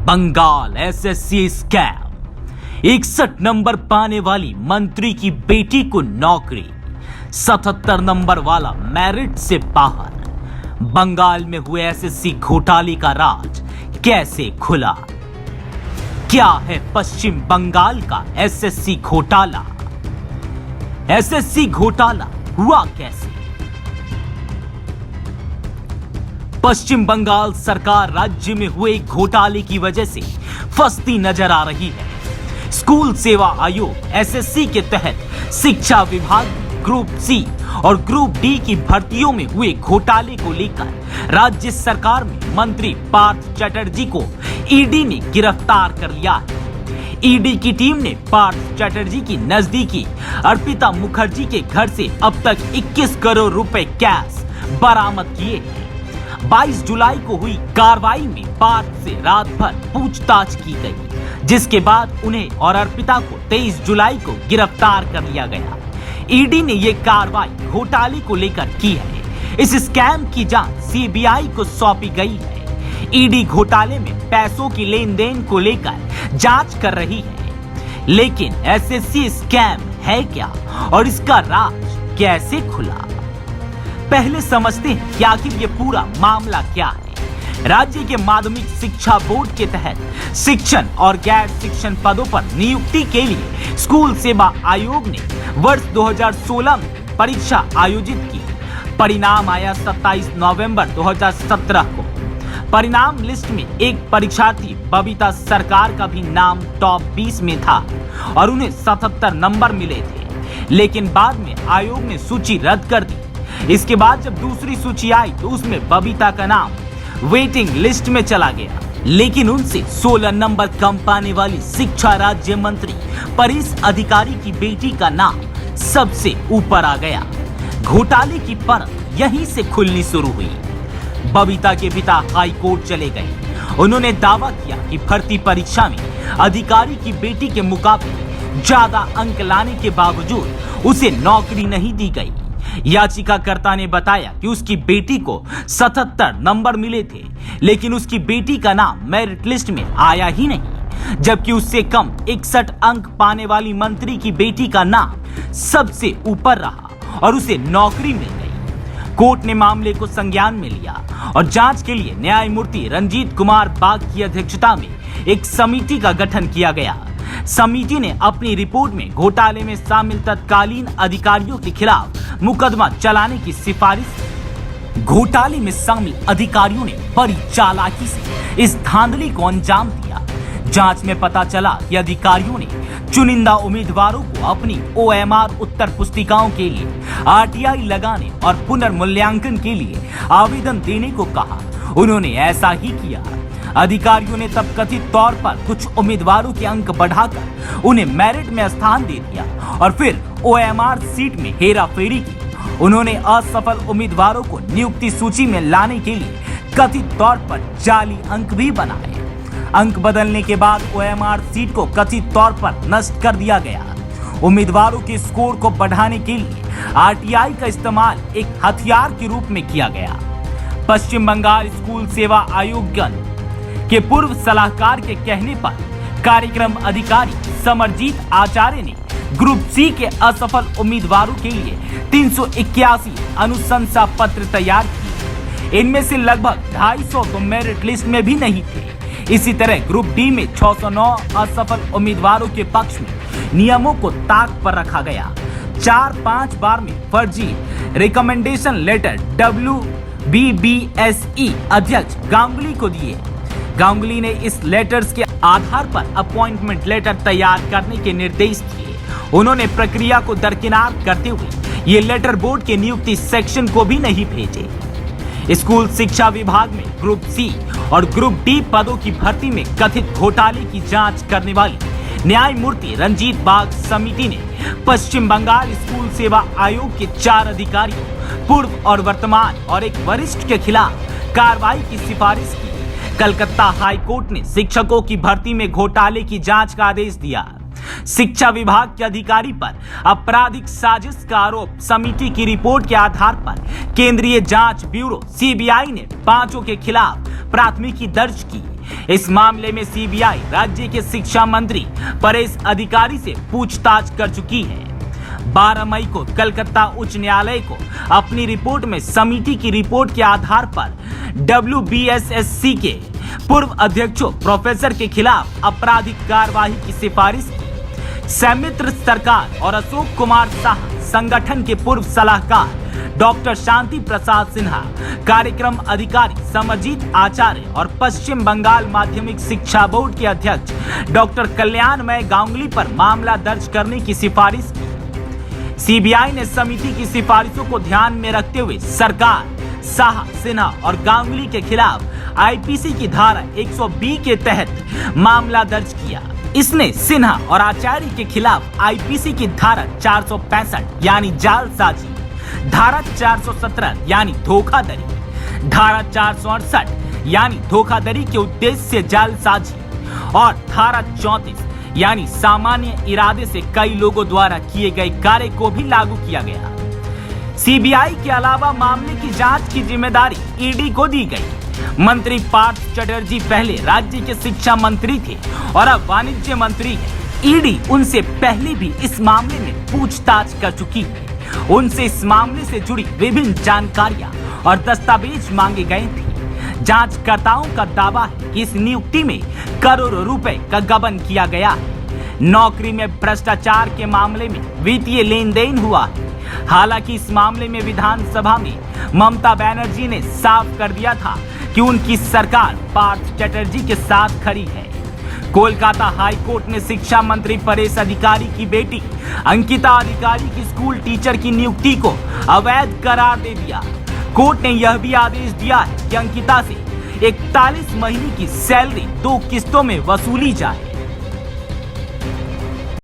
Bengal SSC scam. 61 number पाने वाली मंत्री की बेटी को नौकरी, 77 नंबर वाला मेरिट से बाहर। बंगाल में हुए एसएससी घोटाले का राज कैसे खुला? क्या है पश्चिम बंगाल का एसएससी घोटाला? एसएससी घोटाला हुआ कैसे? पश्चिम बंगाल सरकार राज्य में हुए घोटाले की वजह से फंसती नजर आ रही है। स्कूल सेवा आयोग एसएससी के तहत शिक्षा विभाग ग्रुप सी और ग्रुप डी की भर्तियों में हुए घोटाले को लेकर राज्य सरकार में मंत्री पार्थ चटर्जी को ईडी ने गिरफ्तार कर लिया है। ईडी की टीम ने पार्थ चटर्जी की नजदीकी अर्पिता मुखर्जी के घर से अब तक 21 करोड़ रुपए कैश बरामद किए हैं। 22 जुलाई को हुई कार्रवाई में पार्थ से रात भर पूछताछ की गई, जिसके बाद उन्हें और अर्पिता को 23 जुलाई को गिरफ्तार कर लिया गया। ईडी ने यह कार्रवाई घोटाले को लेकर की है। इस स्कैम की जांच सीबीआई को सौंपी गई है। ईडी घोटाले में पैसों की लेन देन को लेकर जांच कर रही है, लेकिन एसएससी स्कैम है क्या और इसका राज कैसे खुला? पहले समझते हैं कि आखिर ये पूरा मामला क्या है। राज्य के माध्यमिक शिक्षा बोर्ड के तहत शिक्षण और गैर शिक्षण पदों पर नियुक्ति के लिए स्कूल सेवा आयोग ने वर्ष 2016 में परीक्षा आयोजित की। परिणाम आया 27 नवंबर 2017 को। परिणाम लिस्ट में एक परीक्षार्थी बबीता सरकार का भी नाम टॉप 20 में था और उन्हें 77 नंबर मिले थे, लेकिन बाद में आयोग ने सूची रद्द कर दी। इसके बाद जब दूसरी सूची आई तो उसमें बबीता का नाम वेटिंग लिस्ट में चला गया, लेकिन उनसे 16 नंबर कम पाने वाली शिक्षा राज्य मंत्री परेश अधिकारी की बेटी का नाम सबसे ऊपर आ गया। घोटाले की परत यहीं से खुलनी शुरू हुई। बबीता के पिता हाई कोर्ट चले गए। उन्होंने दावा किया कि भर्ती परीक्षा में अधिकारी की बेटी के मुकाबले ज्यादा अंक लाने के बावजूद उसे नौकरी नहीं दी गई। याचिकाकर्ता ने बताया कि उसकी बेटी को 77 नंबर मिले थे, लेकिन उसकी बेटी का नाम मेरिट लिस्ट में आया ही नहीं, जबकि उससे कम 61 अंक पाने वाली मंत्री की बेटी का नाम सबसे ऊपर रहा और उसे नौकरी मिल गई। कोर्ट ने मामले को संज्ञान में लिया और जांच के लिए न्यायमूर्ति रंजीत कुमार बाग की अध्यक्षता में एक समिति का गठन किया गया। समिति ने अपनी रिपोर्ट में घोटाले में शामिल तत्कालीन अधिकारियों के खिलाफ मुकदमा चलाने की सिफारिश की। घोटाले में शामिल अधिकारियों ने बड़ी चालाकी से इस धांधली को अंजाम दिया। जांच में पता चला कि अधिकारियों ने चुनिंदा उम्मीदवारों को अपनी ओएमआर उत्तर पुस्तिकाओं के लिए आरटीआई लगाने और पुनर्मूल्यांकन के लिए आवेदन देने को कहा। उन्होंने ऐसा ही किया। अधिकारियों ने तब कथित तौर पर कुछ उम्मीदवारों के अंक बढ़ाकर उन्हें मेरिट में स्थान दे दिया और फिर ओएमआर सीट में हेराफेरी की। उन्होंने असफल उम्मीदवारों को नियुक्ति सूची में लाने के लिए कथित तौर पर जाली अंक भी बनाए। अंक बदलने के बाद ओएमआर सीट को कथित तौर पर नष्ट कर दिया गया। उम्मीदवारों के स्कोर को बढ़ाने के लिए आरटीआई का इस्तेमाल एक हथियार के रूप में किया गया। पश्चिम बंगाल स्कूल सेवा आयोग के पूर्व सलाहकार के कहने पर कार्यक्रम अधिकारी समरजीत आचार्य ने ग्रुप सी के असफल उम्मीदवारों के लिए 381 अनुशंसा पत्र तैयार किए। इनमें से लगभग 250 तो मेरिट लिस्ट में भी नहीं थे। इसी तरह ग्रुप डी में 609 असफल उम्मीदवारों के पक्ष में नियमों को ताक पर रखा गया। 4-5 बार में फर्जी रिकमेंडेशन लेटर WBBSE अध्यक्ष गांगुली को दिए। गांगुली ने इस लेटर्स के आधार पर अपॉइंटमेंट लेटर तैयार करने के निर्देश दिए। उन्होंने प्रक्रिया को दरकिनार करते हुए ये लेटर बोर्ड के नियुक्ति सेक्शन को भी नहीं भेजे। स्कूल शिक्षा विभाग में ग्रुप सी और ग्रुप डी पदों की भर्ती में कथित घोटाले की जांच करने वाली न्यायमूर्ति रंजीत बाग समिति ने पश्चिम बंगाल स्कूल सेवा आयोग के 4 अधिकारियों, पूर्व और वर्तमान और एक वरिष्ठ के खिलाफ कार्रवाई की सिफारिश की। कलकत्ता हाई कोर्ट ने शिक्षकों की भर्ती में घोटाले की जांच का आदेश दिया। शिक्षा विभाग के अधिकारी पर आपराधिक साजिश का आरोप। समिति की रिपोर्ट के आधार पर केंद्रीय जांच ब्यूरो सीबीआई ने पांचों के खिलाफ प्राथमिकी दर्ज की। इस मामले में सीबीआई राज्य के शिक्षा मंत्री परेश अधिकारी से पूछताछ कर चुकी है। 12 मई को कलकत्ता उच्च न्यायालय को अपनी रिपोर्ट में समिति की रिपोर्ट के आधार पर WBSSC के पूर्व अध्यक्षों प्रोफेसर के खिलाफ आपराधिक कार्यवाही की सिफारिश की। सौमित्र सरकार और अशोक कुमार शाह, संगठन के पूर्व सलाहकार डॉक्टर शांति प्रसाद सिन्हा, कार्यक्रम अधिकारी समरजीत आचार्य और पश्चिम बंगाल माध्यमिक शिक्षा बोर्ड के अध्यक्ष डॉक्टर कल्याणमय गांगुली पर मामला दर्ज करने की सिफारिश की। सीबीआई ने समिति की सिफारिशों को ध्यान में रखते हुए सरकार, शाह, सिन्हा और गांगुली के खिलाफ आईपीसी की धारा 120 के तहत मामला दर्ज किया। इसने सिन्हा और आचार्य के खिलाफ आईपीसी की धारा 465 यानी जालसाजी, धारा 417 यानी धोखाधड़ी, धारा 468 यानी धोखाधड़ी के उद्देश्य से जालसाजी और धारा 34 यानी सामान्य इरादे से कई लोगों द्वारा किए गए कार्य को भी लागू किया गया। सीबीआई के अलावा मामले की जांच की जिम्मेदारी ईडी को दी गई। मंत्री पार्थ चटर्जी पहले राज्य के शिक्षा मंत्री थे और अब वाणिज्य मंत्री हैं। ईडी उनसे पहले भी इस मामले में पूछताछ कर चुकी है। उनसे इस मामले से जुड़ी विभिन्न जानकारियां और दस्तावेज मांगे गए थे। जांचकर्ताओं का दावा है कि इस नियुक्ति में करोड़ों रुपए का गबन किया गया है। नौकरी में भ्रष्टाचार के मामले में वित्तीय लेन देन हुआ है। हालांकि इस मामले में विधानसभा में ममता बनर्जी ने साफ कर दिया था कि उनकी सरकार पार्थ चटर्जी के साथ खड़ी है। कोलकाता हाई कोर्ट ने शिक्षा मंत्री परेश अधिकारी की बेटी अंकिता अधिकारी की स्कूल टीचर की नियुक्ति को अवैध करार दे दिया। कोर्ट ने यह भी आदेश दिया है कि अंकिता से 41 महीने की सैलरी 2 किस्तों में वसूली जाए।